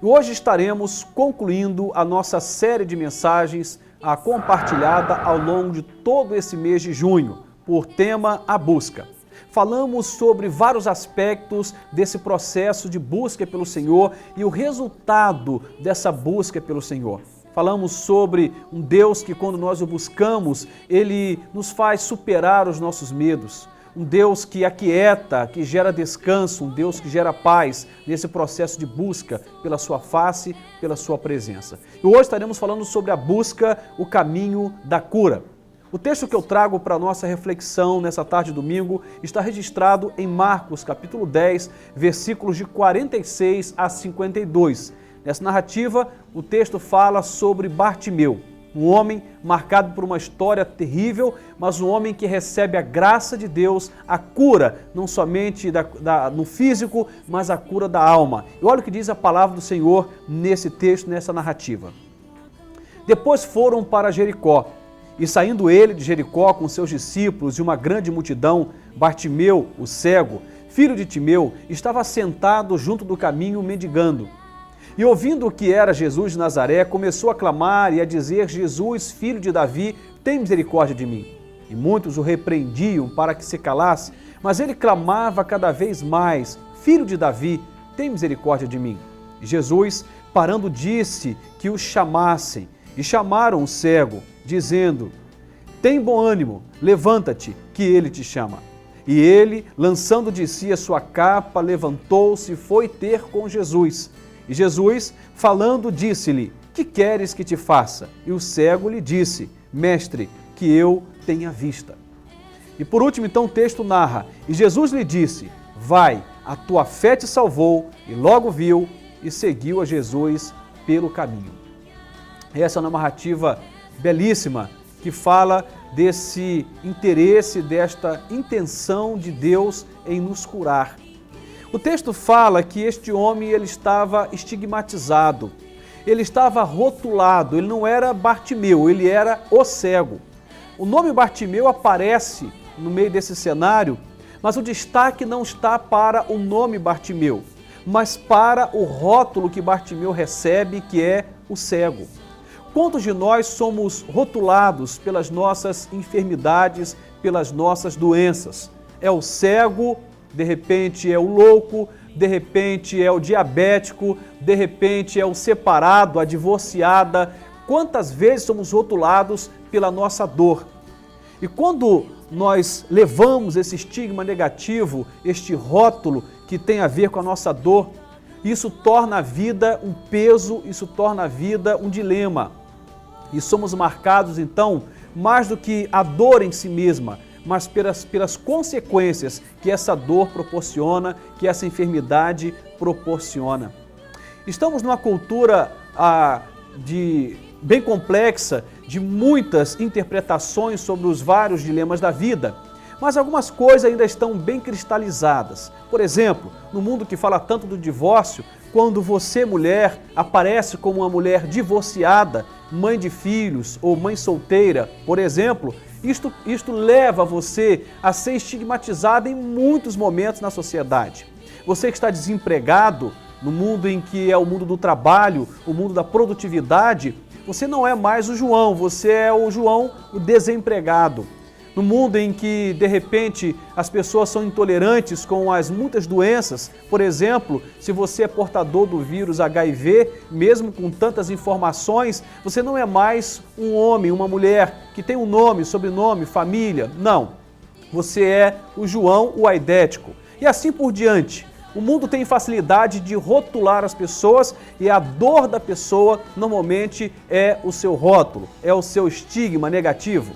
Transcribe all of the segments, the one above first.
E hoje estaremos concluindo a nossa série de mensagens compartilhada ao longo de todo esse mês de junho, por tema A Busca. Falamos sobre vários aspectos desse processo de busca pelo Senhor e o resultado dessa busca pelo Senhor. Falamos sobre um Deus que, quando nós o buscamos, Ele nos faz superar os nossos medos. Um Deus que aquieta, que gera descanso, um Deus que gera paz nesse processo de busca pela sua face, pela sua presença. E hoje estaremos falando sobre a busca, o caminho da cura. O texto que eu trago para a nossa reflexão nessa tarde de domingo está registrado em Marcos, capítulo 10, versículos de 46 a 52. Nessa narrativa, o texto fala sobre Bartimeu, um homem marcado por uma história terrível, mas um homem que recebe a graça de Deus, a cura, não somente no físico, mas a cura da alma. E olha o que diz a palavra do Senhor nesse texto, nessa narrativa. Depois foram para Jericó, e saindo ele de Jericó com seus discípulos e uma grande multidão, Bartimeu, o cego, filho de Timeu, estava sentado junto do caminho mendigando. E ouvindo o que era Jesus de Nazaré, começou a clamar e a dizer: Jesus, filho de Davi, tem misericórdia de mim. E muitos o repreendiam para que se calasse, mas ele clamava cada vez mais: Filho de Davi, tem misericórdia de mim. E Jesus, parando, disse que o chamassem. E chamaram o cego, dizendo: Tem bom ânimo, levanta-te, que ele te chama. E ele, lançando de si a sua capa, levantou-se e foi ter com Jesus. E Jesus, falando, disse-lhe: Que queres que te faça? E o cego lhe disse: Mestre, que eu tenha vista. E por último, então, o texto narra: E Jesus lhe disse: Vai, a tua fé te salvou. E logo viu e seguiu a Jesus pelo caminho. Essa é uma narrativa belíssima que fala desse interesse, desta intenção de Deus em nos curar. O texto fala que este homem ele estava estigmatizado, ele estava rotulado, ele não era Bartimeu, ele era o cego. O nome Bartimeu aparece no meio desse cenário, mas o destaque não está para o nome Bartimeu, mas para o rótulo que Bartimeu recebe, que é o cego. Quantos de nós somos rotulados pelas nossas enfermidades, pelas nossas doenças? É o cego, de repente é o louco, de repente é o diabético, de repente é o separado, a divorciada. Quantas vezes somos rotulados pela nossa dor? E quando nós levamos esse estigma negativo, este rótulo que tem a ver com a nossa dor, isso torna a vida um peso, isso torna a vida um dilema. E somos marcados, então, mais do que a dor em si mesma, mas pelas consequências que essa dor proporciona, que essa enfermidade proporciona. Estamos numa cultura bem complexa, de muitas interpretações sobre os vários dilemas da vida, mas algumas coisas ainda estão bem cristalizadas. Por exemplo, no mundo que fala tanto do divórcio, quando você, mulher, aparece como uma mulher divorciada, mãe de filhos ou mãe solteira, por exemplo, isto leva você a ser estigmatizada em muitos momentos na sociedade. Você que está desempregado, no mundo em que é o mundo do trabalho, o mundo da produtividade, você não é mais o João, você é o João, o desempregado. No mundo em que, de repente, as pessoas são intolerantes com as muitas doenças, por exemplo, se você é portador do vírus HIV, mesmo com tantas informações, você não é mais um homem, uma mulher que tem um nome, sobrenome, família. Não, você é o João, o aidético. E assim por diante. O mundo tem facilidade de rotular as pessoas e a dor da pessoa normalmente é o seu rótulo, é o seu estigma negativo.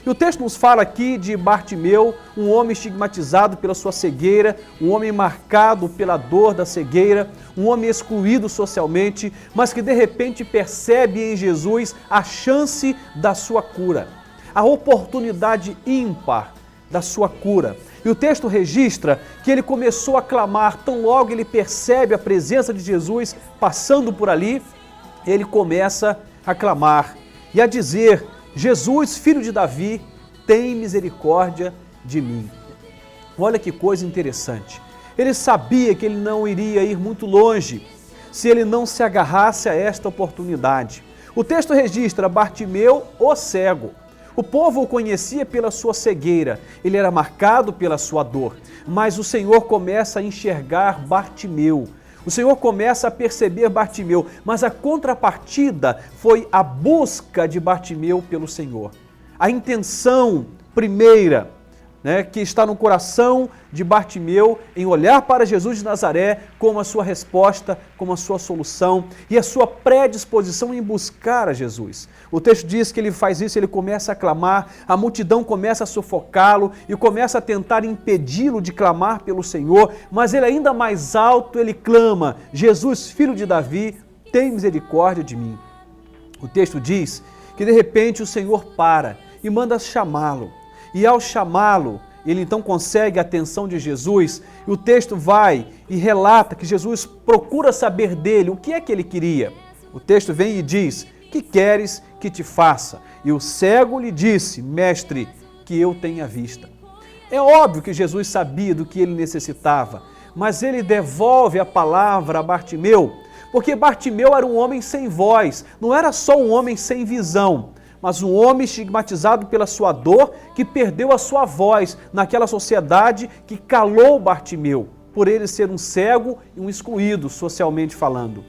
E o texto nos fala aqui de Bartimeu, um homem estigmatizado pela sua cegueira, um homem marcado pela dor da cegueira, um homem excluído socialmente, mas que de repente percebe em Jesus a chance da sua cura, a oportunidade ímpar da sua cura. E o texto registra que ele começou a clamar, tão logo ele percebe a presença de Jesus passando por ali, ele começa a clamar e a dizer: Jesus, filho de Davi, tem misericórdia de mim. Olha que coisa interessante. Ele sabia que ele não iria ir muito longe. se ele não se agarrasse a esta oportunidade. O texto registra Bartimeu, o cego. O povo o conhecia pela sua cegueira, ele era marcado pela sua dor, mas o Senhor começa a enxergar Bartimeu. O Senhor começa a perceber Bartimeu, mas a contrapartida foi a busca de Bartimeu pelo Senhor. A intenção primeira, que está no coração de Bartimeu em olhar para Jesus de Nazaré como a sua resposta, como a sua solução e a sua predisposição em buscar a Jesus. O texto diz que ele faz isso, ele começa a clamar, a multidão começa a sufocá-lo e começa a tentar impedi-lo de clamar pelo Senhor, mas ele ainda mais alto, ele clama: Jesus, filho de Davi, tem misericórdia de mim. O texto diz que de repente o Senhor para e manda chamá-lo. E ao chamá-lo, ele então consegue a atenção de Jesus, e o texto vai e relata que Jesus procura saber dele o que é que ele queria. O texto vem e diz: que queres que te faça? E o cego lhe disse: mestre, que eu tenha vista. É óbvio que Jesus sabia do que ele necessitava, mas ele devolve a palavra a Bartimeu, porque Bartimeu era um homem sem voz, não era só um homem sem visão, mas um homem estigmatizado pela sua dor, que perdeu a sua voz naquela sociedade que calou Bartimeu, por ele ser um cego e um excluído socialmente falando.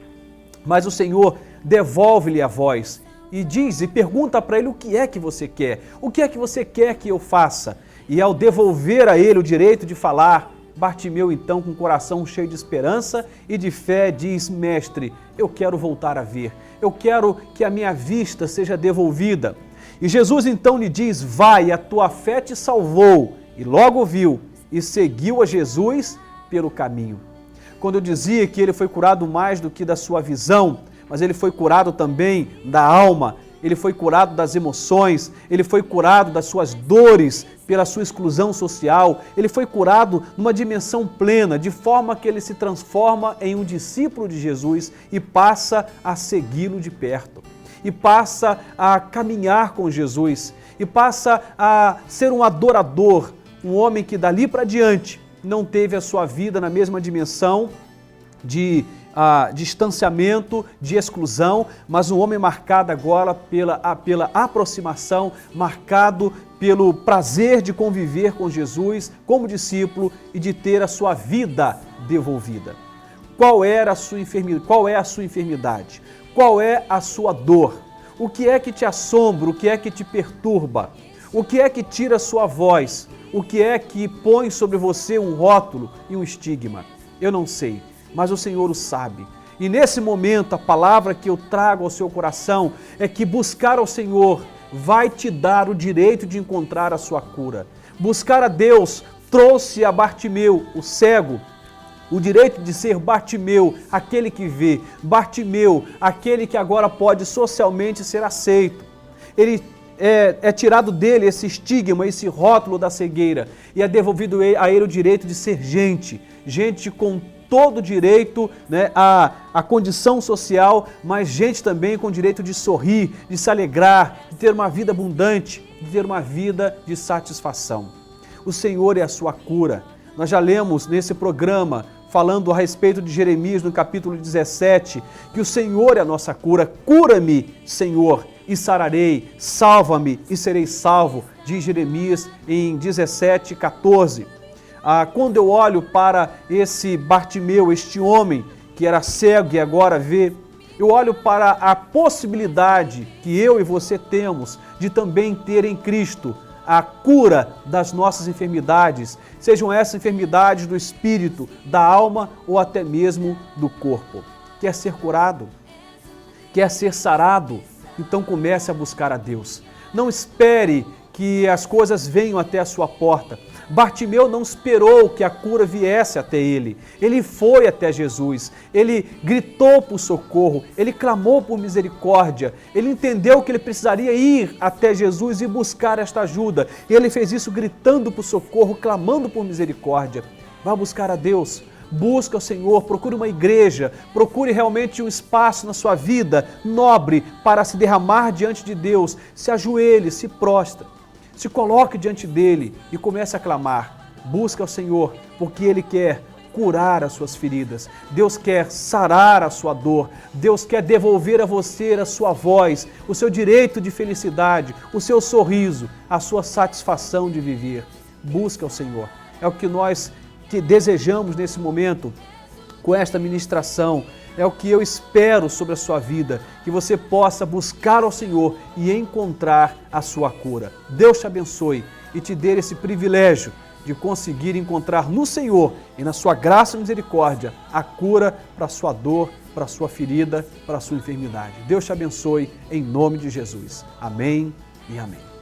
Mas o Senhor devolve-lhe a voz e diz e pergunta para ele: o que é que você quer? O que é que você quer que eu faça? E ao devolver a ele o direito de falar, Bartimeu então, com o coração cheio de esperança e de fé, diz: mestre, eu quero voltar a ver, eu quero que a minha vista seja devolvida. E Jesus então lhe diz: vai, a tua fé te salvou. E logo viu e seguiu a Jesus pelo caminho. Quando eu dizia que ele foi curado mais do que da sua visão, mas ele foi curado também da alma, ele foi curado das emoções, ele foi curado das suas dores pela sua exclusão social, ele foi curado numa dimensão plena, de forma que ele se transforma em um discípulo de Jesus e passa a segui-lo de perto, e passa a caminhar com Jesus, e passa a ser um adorador, um homem que dali para diante não teve a sua vida na mesma dimensão de distanciamento, de exclusão, mas um homem marcado agora pela aproximação, marcado pelo prazer de conviver com Jesus como discípulo e de ter a sua vida devolvida. Qual é a sua enfermidade? Qual é a sua dor? O que é que te assombra? O que é que te perturba? O que é que tira a sua voz? O que é que põe sobre você um rótulo e um estigma? Eu não sei, mas o Senhor o sabe. E nesse momento, a palavra que eu trago ao seu coração é que buscar ao Senhor vai te dar o direito de encontrar a sua cura. Buscar a Deus trouxe a Bartimeu, o cego, o direito de ser Bartimeu, aquele que vê, Bartimeu, aquele que agora pode socialmente ser aceito. Ele é tirado dele esse estigma, esse rótulo da cegueira, e é devolvido a ele o direito de ser gente com todo direito à condição social, mas gente também com direito de sorrir, de se alegrar, de ter uma vida abundante, de ter uma vida de satisfação. O Senhor é a sua cura. Nós já lemos nesse programa, falando a respeito de Jeremias, no capítulo 17, que o Senhor é a nossa cura. Cura-me, Senhor, e sararei, salva-me e serei salvo, diz Jeremias em 17:14. Quando eu olho para esse Bartimeu, este homem que era cego e agora vê, eu olho para a possibilidade que eu e você temos de também ter em Cristo a cura das nossas enfermidades, sejam essas enfermidades do espírito, da alma ou até mesmo do corpo. Quer ser curado? Quer ser sarado? Então comece a buscar a Deus. Não espere que as coisas venham até a sua porta. Bartimeu não esperou que a cura viesse até ele. Ele foi até Jesus, ele gritou por socorro, ele clamou por misericórdia, ele entendeu que ele precisaria ir até Jesus e buscar esta ajuda. E ele fez isso gritando por socorro, clamando por misericórdia. Vá buscar a Deus. Busca o Senhor, procure uma igreja, procure realmente um espaço na sua vida nobre para se derramar diante de Deus. Se ajoelhe, se prostra, se coloque diante dele e comece a clamar. Busca o Senhor, porque Ele quer curar as suas feridas, Deus quer sarar a sua dor, Deus quer devolver a você a sua voz, o seu direito de felicidade, o seu sorriso, a sua satisfação de viver. Busca o Senhor. É o que nós desejamos nesse momento com esta ministração. É o que eu espero sobre a sua vida, que você possa buscar ao Senhor e encontrar a sua cura. Deus te abençoe e te dê esse privilégio de conseguir encontrar no Senhor e na sua graça e misericórdia a cura para a sua dor, para a sua ferida, para a sua enfermidade. Deus te abençoe em nome de Jesus. Amém e amém.